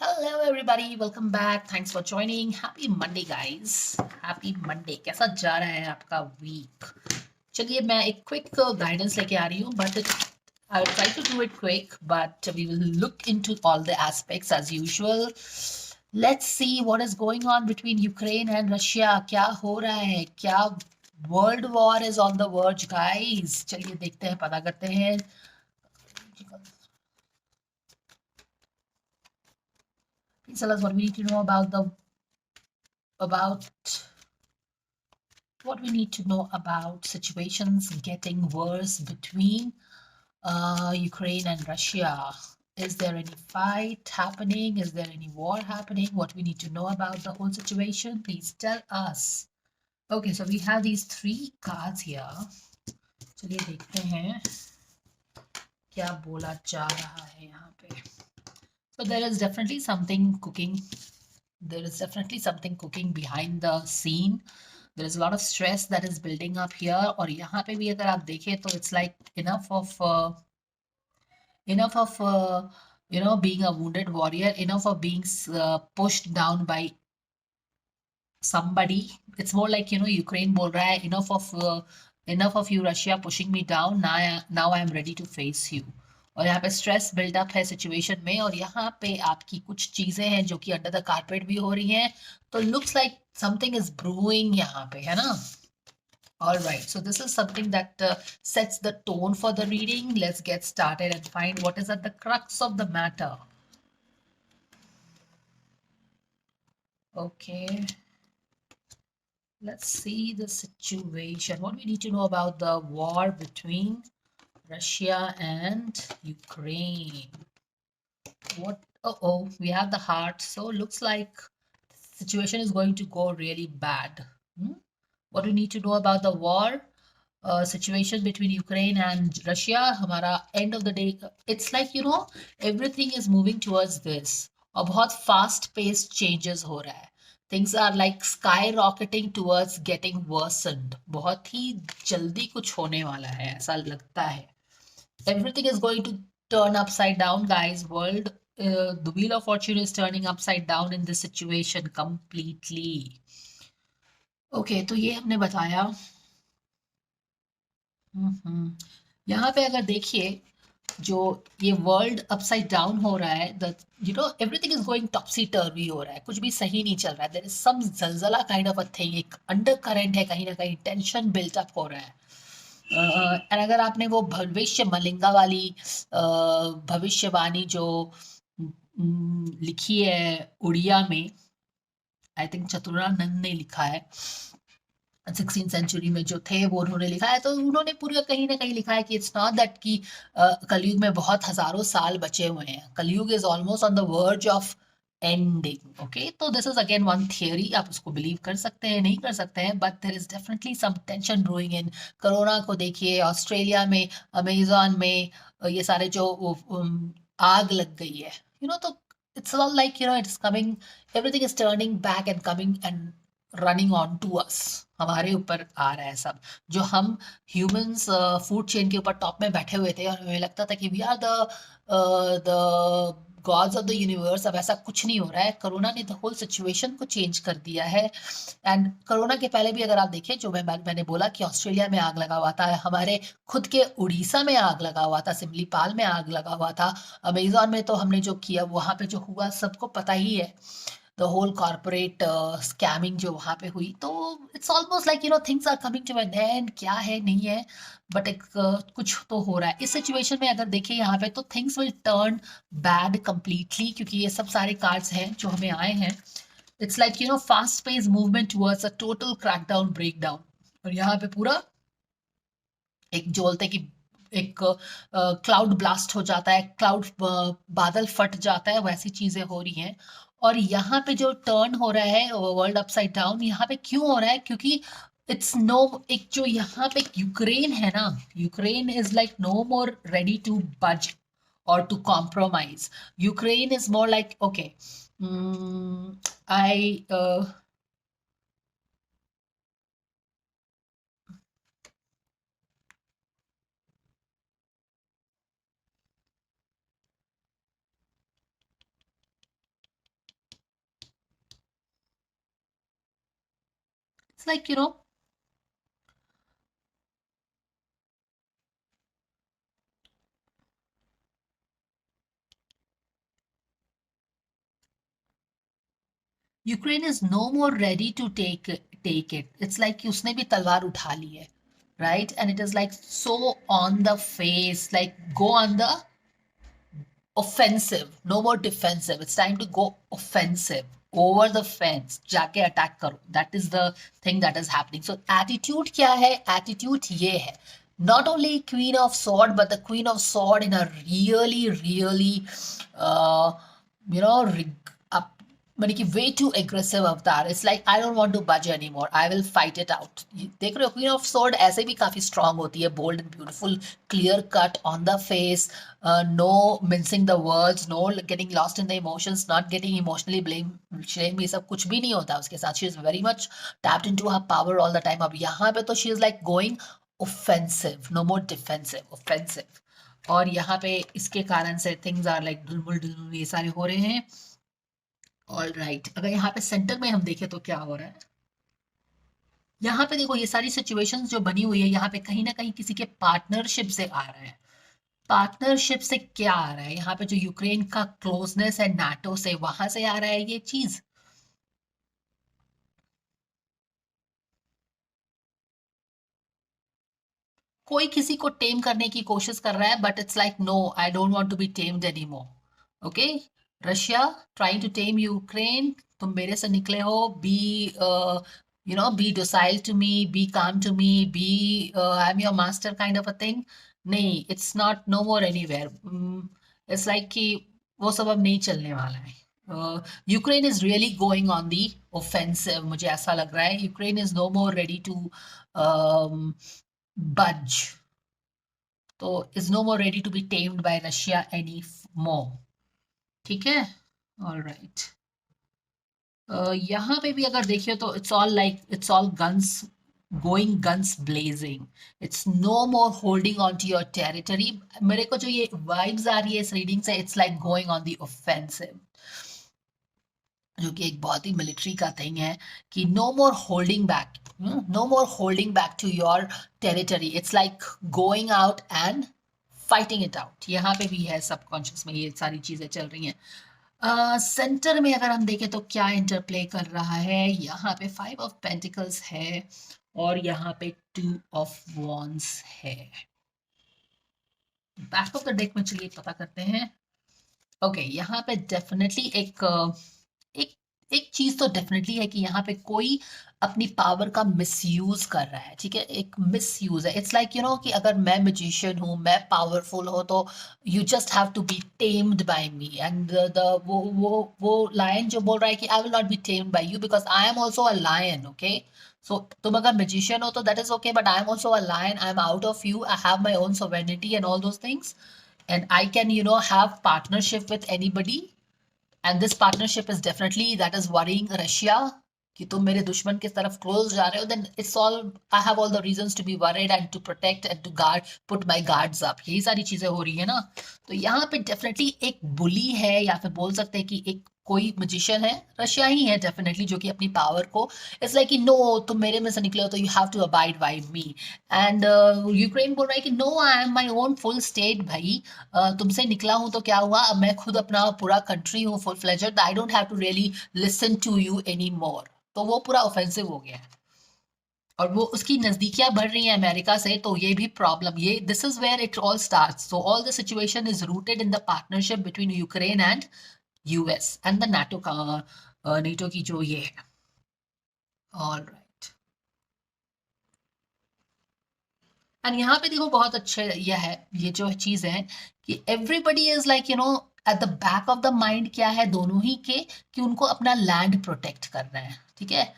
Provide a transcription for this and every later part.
Hello everybody, welcome back. Thanks for joining. Happy Monday guys. Happy Monday. कैसा जा रहा है आपका वीक? चलिए मैं एक क्विक गाइडेंस लेके आ रही हूँ but I'll try to do it quick but we will look into all the aspects as usual. Let's see what is going on between Ukraine and Russia. क्या हो रहा है? क्या world war is on the verge guys? चलिए देखते हैं, पता करते हैं. Please tell us what we need to know about what we need to know about situations getting worse between Ukraine and Russia. Is there any fight happening? Is there any war happening? What we need to know about the whole situation? Please tell us. Okay, so we have these three cards here. चलिए देखते हैं क्या बोला जा रहा है यहाँ पे. So there is definitely something cooking. There is definitely something cooking behind the scene. There is a lot of stress that is building up here. और यहाँ पे भी अगर आप देखें तो it's like enough of being a wounded warrior, enough of being pushed down by somebody. It's more like Ukraine बोल रहा है enough of you Russia pushing me down. Now I am ready to face you. और यहाँ पे stress buildup है situation में, और यहाँ पे आपकी कुछ चीजें हैं जो कि अंडर द कारपेट भी हो रही हैं. तो looks like something is brewing यहाँ पे, है ना? All right, so this is something that sets the tone for the reading. Let's get started and find what is at the crux of the matter. Okay, let's see the situation. What we need to know about the war between Russia and Ukraine. What? Oh, we have the heart. So looks like the situation is going to go really bad. What we need to know about the war situation between Ukraine and Russia. हमारा end of the day, it's like everything is moving towards this. और बहुत fast paced changes हो रहा है. Things are like skyrocketing towards getting worsened. बहुत ही जल्दी कुछ होने वाला है, ऐसा लगता है. Everything is going to turn upside down, guys. The wheel of fortune is turning upside down in this situation completely. Okay, तो ये हमने बताया. यहाँ पे अगर देखिए, जो ये वर्ल्ड अपसाइड डाउन हो रहा है, एवरीथिंग इज गोइंग टॉपसी टर्वी हो रहा है, कुछ भी सही नहीं चल रहा है. देयर इज सम जलजला काइंड ऑफ अ थिंग, एक अंडर करंट है, कहीं ना कहीं टेंशन बिल्ट अप हो रहा है. एंड अगर आपने वो भविष्य मलिंगा वाली भविष्यवाणी जो लिखी है उड़िया में, आई थिंक चतुरानंद ने लिखा है, 16th सेंचुरी में जो थे वो उन्होंने लिखा है, तो उन्होंने पूरा कहीं ना कहीं लिखा है कि इट्स नॉट दैट कि कलयुग में बहुत हजारों साल बचे हुए हैं. Kalyug is almost on the verge of ending. Okay, तो this is again one theory. आप उसको बिलीव कर सकते हैं, नहीं कर सकते हैं, but there is definitely some tension brewing in. Corona को देखिए, ऑस्ट्रेलिया में, अमेजोन में, ये सारे जो आग लग गई है, तो it's all like it's coming, everything is turning back and coming and running on to us. हमारे ऊपर आ रहा है सब. जो हम ह्यूमंस फूड चेन के ऊपर टॉप में बैठे हुए थे और हमें लगता था कि we are the gods of the universe, अब ऐसा कुछ नहीं हो रहा है. कोरोना ने द होल सिचुएशन को चेंज कर दिया है. एंड कोरोना के पहले भी अगर आप देखें, जो मैंने बोला कि ऑस्ट्रेलिया में आग लगा हुआ था, हमारे खुद के उड़ीसा में आग लगा हुआ था, सिमलीपाल में आग लगा हुआ था, अमेजोन में तो हमने जो किया वहां पे जो हुआ सबको पता ही है. द होल कॉर्पोरेट स्कैमिंग जो वहां पे हुई, तो it's almost like things are coming to an end. क्या है नहीं है, बट एक कुछ तो हो रहा है. इस सिचुएशन में अगर देखें यहाँ पे, तो things will turn bad completely, क्योंकि ये सब सारे कार्ड्स हैं जो हमें आए हैं. It's like fast pace movement towards a total crackdown, breakdown. और यहाँ पे पूरा एक जो बोलते हैं कि एक क्लाउड ब्लास्ट हो जाता है, क्लाउड बादल फट जाता है, वैसी चीजें हो रही हैं. और यहाँ पे जो टर्न हो रहा है वर्ल्ड अपसाइड डाउन, यहाँ पे क्यों हो रहा है? क्योंकि इट्स नो, एक जो यहाँ पे यूक्रेन है ना, Ukraine is like no more ready to budge or to compromise. Ukraine is more like, okay, I It's like, you know, Ukraine is no more ready to take it. It's like उसने भी तलवार उठा ली है, right? And it is like so on the face, like go on the offensive, no more defensive. It's time to go offensive, over the fence, जाके attack करो. That is the thing that is happening. So attitude क्या है? Attitude ये है. Not only Queen of Sword, but the Queen of Sword in a really, really, uh, you know, up, मतलब कि way too aggressive avatar. It's like I don't want to budge anymore. I will fight it out. देख रहे हो Queen of Sword ऐसे भी काफी strong होती है, bold and beautiful, clear cut on the face, no mincing the words, no getting lost in the emotions, not getting emotionally shame, ये सब कुछ भी नहीं होता उसके साथ. She is very much tapped into her power all the time. अब यहाँ पे तो she is like going offensive, no more defensive, offensive. और यहाँ पे इसके कारण से things are like डुलमुल डुलमुल ये सारे हो रहे हैं. ऑल राइट, अगर यहाँ पे सेंटर में हम देखें तो क्या हो रहा है, यहाँ पे देखो ये सारी सिचुएशंस जो बनी हुई है, यहाँ पे कहीं ना कहीं किसी के पार्टनरशिप से आ रहा है. पार्टनरशिप से क्या आ रहा है, यहाँ पे जो यूक्रेन का क्लोजनेस है नाटो से, वहां से आ रहा है ये चीज. कोई किसी को टेम करने की कोशिश कर रहा है, but it's like no, I don't want to be tamed anymore. Okay, Russia trying to tame Ukraine, तुम मेरे से निकले हो, be you know, be docile to me, be calm to me, be I'm your master kind of a thing. नहीं, it's not, no more anywhere. It's like कि वो सब अब नहीं चलने वाला है. Ukraine is really going on the offensive, मुझे ऐसा लग रहा है. Ukraine is no more ready to budge, तो is no more ready to be tamed by Russia any more. ठीक है, ऑल राइट. यहाँ पे भी अगर देखिए तो it's all like, it's all guns going, guns blazing. It's no more holding on to your territory. मेरे को जो ये वाइब्स आ रही है इस रीडिंग से, it's like going on the offensive, जो कि एक बहुत ही मिलिट्री का थिंग है कि no more holding back, no more holding back to your territory. It's like going out and fighting it out. यहाँ पे भी है सबकॉन्शियस में ये सारी चीजें चल रही हैं. सेंटर में अगर हम देखें तो क्या इंटरप्ले कर रहा है, यहाँ पे 5 of Pentacles है और यहाँ पे 2 of Wands है. बैक ऑफ द डेक में चलिए पता करते हैं. ओके, यहाँ पे डेफिनेटली एक एक चीज तो डेफिनेटली है कि यहाँ पे कोई अपनी पावर का मिसयूज कर रहा है. ठीक है, एक मिसयूज है. इट्स लाइक यू नो कि अगर मैं मैजिशियन हूँ, मैं पावरफुल हूँ, तो you just have to be tamed by me. And the वो लायन जो बोल रहा है कि I will not be tamed by you because I am also a lion. Okay, so तुम अगर मैजिशियन हो तो that is okay, but I am also a lion. I am out of you, I have my own sovereignty and all those things, and I can, you know, have partnership with anybody. And this partnership is definitely that is worrying Russia कि तुम मेरे दुश्मन की तरफ close जा रहे हो. then it's all, I have all the reasons to be worried and to protect and to guard, put my guards up. यही सारी चीजें हो रही है ना. तो यहाँ पे डेफिनेटली एक बुली है, या फिर बोल सकते हैं कि एक कोई मजिशियन है, रशिया ही है डेफिनेटली, जो कि अपनी पावर को, इट्स लाइक कि नो, तुम मेरे में से निकले हो तो you have to abide by me. And Ukraine बोल रहा है कि no, I am my own full state भाई. तुमसे निकला हूं तो क्या हुआ, अब मैं खुद अपना पूरा कंट्री हूँ full fledged, I don't have to really listen to you any more. तो वो पूरा ऑफेंसिव हो गया है और वो उसकी नजदीकियां बढ़ रही हैं अमेरिका से. तो ये भी प्रॉब्लम, ये this is where it all starts. So all the situation is rooted in the partnership between Ukraine and US and the NATO का, नेटो की जो ये है. ऑल राइट, एंड यहाँ पे देखो बहुत अच्छे ये है, ये जो चीज है कि everybody is like you know at the back of the mind क्या है दोनों ही के, कि उनको अपना लैंड प्रोटेक्ट करना है. ठीक है,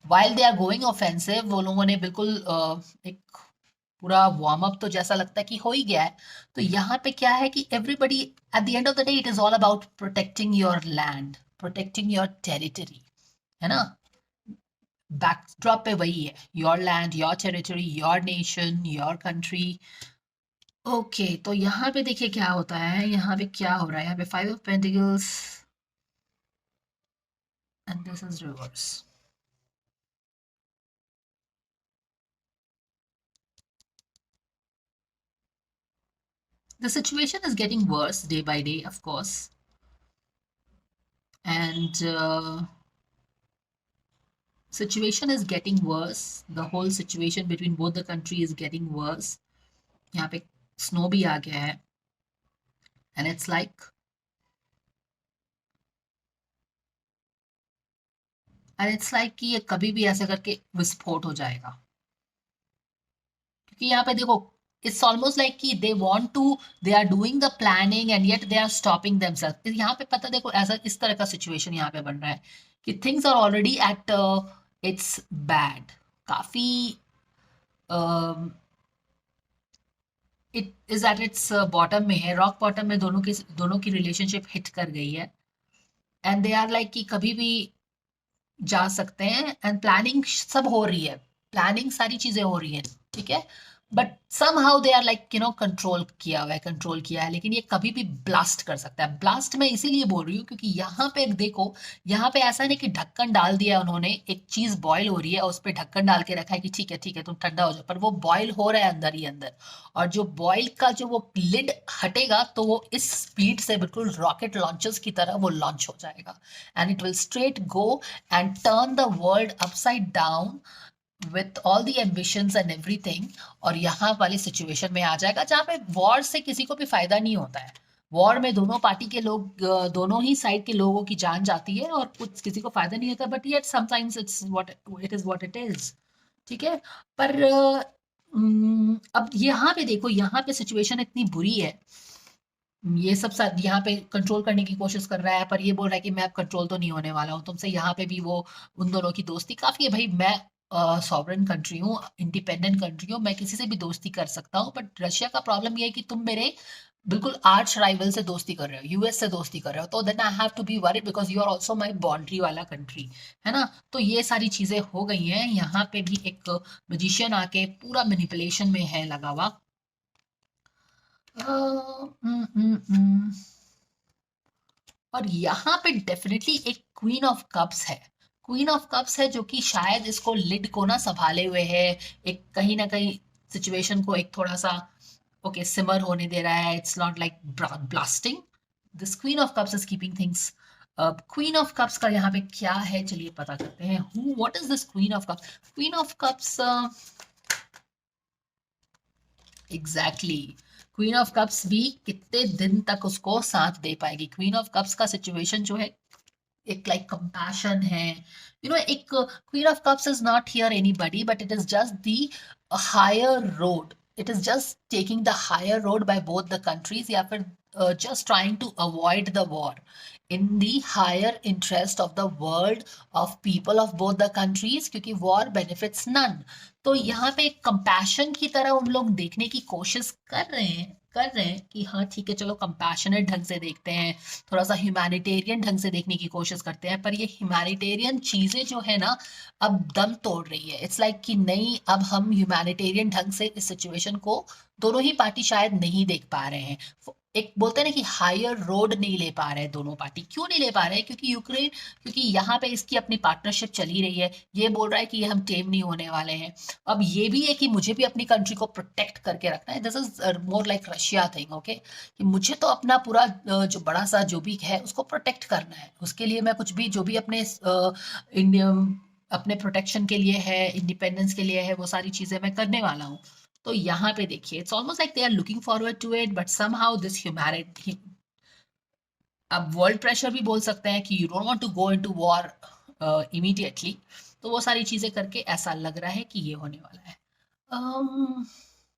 while they are going offensive, वो लोगों ने बिल्कुल एक पूरा वार्म अप तो जैसा लगता है कि हो ही गया है. तो यहाँ पे क्या है कि everybody at the end of the day it is all about protecting your land, protecting your territory, है ना. बैकड्रॉप पे वही है, your land, your territory, your nation, your country. Okay, तो यहाँ पे देखिए क्या होता है, यहाँ पे क्या हो रहा है. यहाँ पे 5 of Pentacles and this is reverse. The situation is getting worse day by day, of course. And situation is getting worse. The whole situation between both the country is getting worse. यहाँ पे snow भी आ गया है. And it's like कि ये कभी भी ऐसे करके विस्फोट हो जाएगा. क्योंकि यहाँ पे देखो, it's almost like कि they are doing the planning and yet they are stopping themselves. यहाँ पे पता देखो ऐसा इस तरह का सिचुएशन यहाँ पे बन रहा है कि things are already at its bad. काफी it is at its bottom में है, रॉक बॉटम में दोनों की रिलेशनशिप हिट कर गई है. एंड दे आर लाइक कि कभी भी जा सकते हैं. एंड प्लानिंग सब हो रही है, प्लानिंग सारी चीजें हो रही हैं, ठीक है. But somehow they are like control किया है, लेकिन ये कभी भी ब्लास्ट कर सकता है. ब्लास्ट मैं इसीलिए बोल रही हूँ क्योंकि यहाँ पे देखो, यहाँ पे ऐसा नहीं कि ढक्कन डाल दिया उन्होंने, एक चीज बॉयल हो रही है और उस पर ढक्कन डाल के रखा है कि ठीक है तुम ठंडा हो जाओ, पर वो बॉयल हो रहा है अंदर ही अंदर. और जो बॉयल का जो वो लिड हटेगा तो वो इस स्पीड से बिल्कुल रॉकेट लॉन्चर्स की तरह वो लॉन्च हो जाएगा. And it will straight go and turn the world upside down with all the ambitions and everything. और यहाँ वाली सिचुएशन में आ जाएगा जहाँ पे वॉर से किसी को भी फायदा नहीं होता है. वॉर में दोनों पार्टी के लोग, दोनों ही साइड के लोगों की जान जाती है और कुछ किसी को फायदा नहीं होता. But yet sometimes it's what it is. ठीक है. पर अब यहाँ पे देखो, यहाँ पे सिचुएशन इतनी बुरी है. ये सब यहाँ पे कंट्रोल करने की कोशिश कर रहा है, पर ये बोल रहा है कि मैं अब कंट्रोल तो नहीं होने वाला हूँ तुमसे. यहाँ पे भी वो उन दोनों की दोस्ती काफी है. भाई मैं सॉवरेन कंट्री हूँ, इंडिपेंडेंट कंट्री हूँ, मैं किसी से भी दोस्ती कर सकता हूँ. बट रशिया का प्रॉब्लम ये है कि तुम मेरे बिल्कुल आर्च राइवल से दोस्ती कर रहे हो, यूएस से दोस्ती कर रहे हो, तो then I have to be worried because you are also my boundary वाला कंट्री, है ना. तो ये सारी चीजें हो गई हैं. यहाँ पे भी एक मैजिशियन आके पूरा मैनिपुलेशन में है लगा हुआ. और यहाँ पे डेफिनेटली एक क्वीन ऑफ कप्स है. क्वीन ऑफ कप्स है जो कि शायद इसको लिड को ना संभाले हुए है, एक कहीं ना कहीं सिचुएशन को एक थोड़ा सा ओके सिमर होने दे रहा है. It's not like blasting. This queen of cups is keeping things. Queen of cups का यहाँ पे क्या है, चलिए पता करते हैं. What is this queen of cups? Queen of cups exactly, queen of cups भी कितने दिन तक उसको साथ दे पाएगी. क्वीन ऑफ कप्स का सिचुएशन जो है एक लाइक कंपैशन है. एक queen of cups is not here anybody, but it is just the higher road. It is just taking the higher road by both the countries, या फिर just trying to avoid the war in the higher interest of the world, of people of both the countries, क्योंकि war benefits none. तो यहाँ पे compassion की तरह हम लोग देखने की कोशिश कर रहे हैं कि हाँ ठीक है, चलो कंपैशनेट ढंग से देखते हैं, थोड़ा सा ह्यूमैनिटेरियन ढंग से देखने की कोशिश करते हैं. पर ये ह्यूमैनिटेरियन चीजें जो है ना अब दम तोड़ रही है. इट्स लाइक कि नहीं, अब हम ह्यूमैनिटेरियन ढंग से इस सिचुएशन को दोनों ही पार्टी शायद नहीं देख पा रहे हैं. एक बोलते हैं ना कि हायर रोड नहीं ले पा रहे हैं दोनों पार्टी. क्यों नहीं ले पा रहे हैं? क्योंकि यहाँ पे इसकी अपनी पार्टनरशिप चली रही है. ये बोल रहा है कि ये हम टेम नहीं होने वाले हैं. अब ये भी है कि मुझे भी अपनी कंट्री को प्रोटेक्ट करके रखना है. This is more like Russia thing, okay, कि मुझे तो अपना पूरा जो बड़ा सा जो भी है उसको प्रोटेक्ट करना है. उसके लिए मैं कुछ भी जो भी अपने इंडिया अपने प्रोटेक्शन के लिए है, इंडिपेंडेंस के लिए है, वो सारी चीजें मैं करने वाला हूँ. तो यहाँ पे देखिए, it's almost like they are looking forward to it, but somehow this humanity, अब वर्ल्ड प्रेशर भी बोल सकते हैं कि you don't want to go into war immediately. तो वो सारी चीजें करके ऐसा लग रहा है कि ये होने वाला है.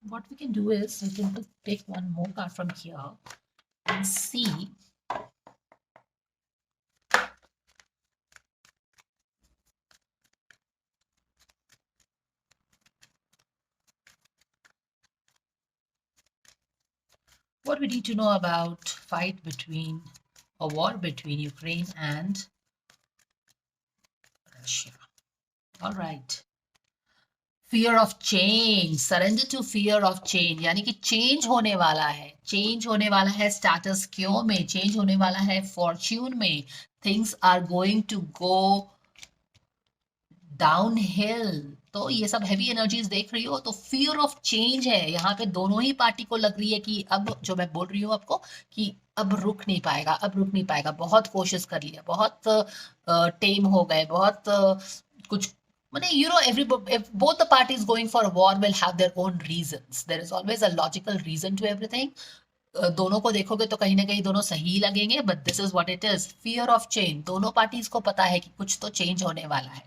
what we can do is we can take one more card from here and see what we need to know about a war between Ukraine and Russia. All right. Fear of change, surrender to fear of change, यानी कि change होने वाला है. Change होने वाला है status क्यो में, चेंज होने वाला है फॉर्च्यून में. Things are going to go downhill. तो ये सब हैवी एनर्जीज देख रही हो, तो फियर ऑफ चेंज है यहाँ पे, दोनों ही पार्टी को लग रही है कि अब जो मैं बोल रही हूँ आपको कि अब रुक नहीं पाएगा, अब रुक नहीं पाएगा, बहुत कोशिश कर लिया, बहुत टेम हो गए, बहुत कुछ, मैंने every both the parties going for a war will have their own reasons. There is always a logical reason to everything. दोनों को देखोगे तो कहीं ना कहीं दोनों सही लगेंगे, but this is what it is, fear of change. दोनों पार्टीज को पता है कि कुछ तो चेंज होने वाला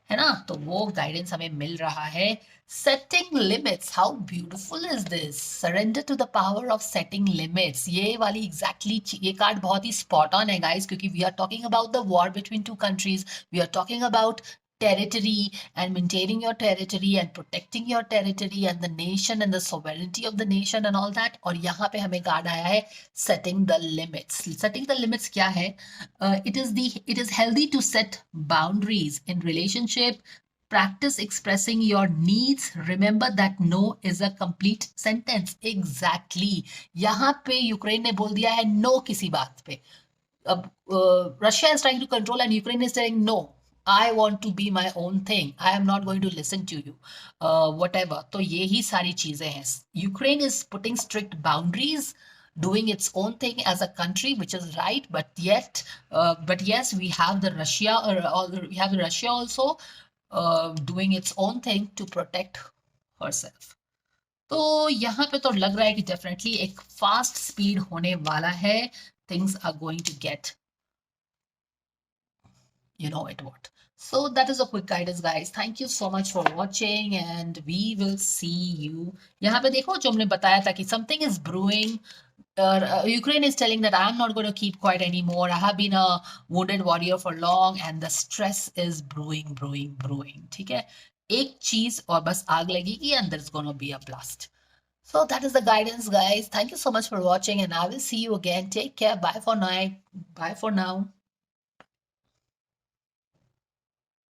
है ना, तो वो गाइडेंस हमें मिल रहा है। Setting limits, how beautiful is this, surrender to the power of setting limits. ये वाली ये कार्ड बहुत ही स्पॉट ऑन है गाइस, क्योंकि we are talking about the war between two countries, we are talking about territory and maintaining your territory and protecting your territory and the nation and the sovereignty of the nation and all that। और यहाँ पे हमें card आया है setting the limits। setting the limits क्या है? It is healthy to set boundaries in relationship, practice expressing your needs, remember that no is a complete sentence। Exactly, यहाँ पे यूक्रेन ने बोल दिया है no किसी बात पे। अब Russia is trying to control and Ukraine is saying no, I want to be my own thing, I am not going to listen to you, whatever। तो ये ही सारी चीजें हैं। Ukraine is putting strict boundaries, doing its own thing as a country, which is right, but yes, we have the Russia, or we have Russia also doing its own thing to protect herself। तो यहाँ पे तो लग रहा है कि definitely एक fast speed होने वाला है, things are going to get, you know it what। So that is a quick guidance guys, thank you so much for watching and we will see you। यहाँ पे देखो जो हमने बताया था कि something is brewing, Ukraine is telling that I'm not going to keep quiet anymore, I have been a wounded warrior for long and the stress is brewing। ठीक है, एक चीज और बस आग लगेगी and there's going to be a blast। So that is the guidance guys, thank you so much for watching and I will see you again, take care, bye for now।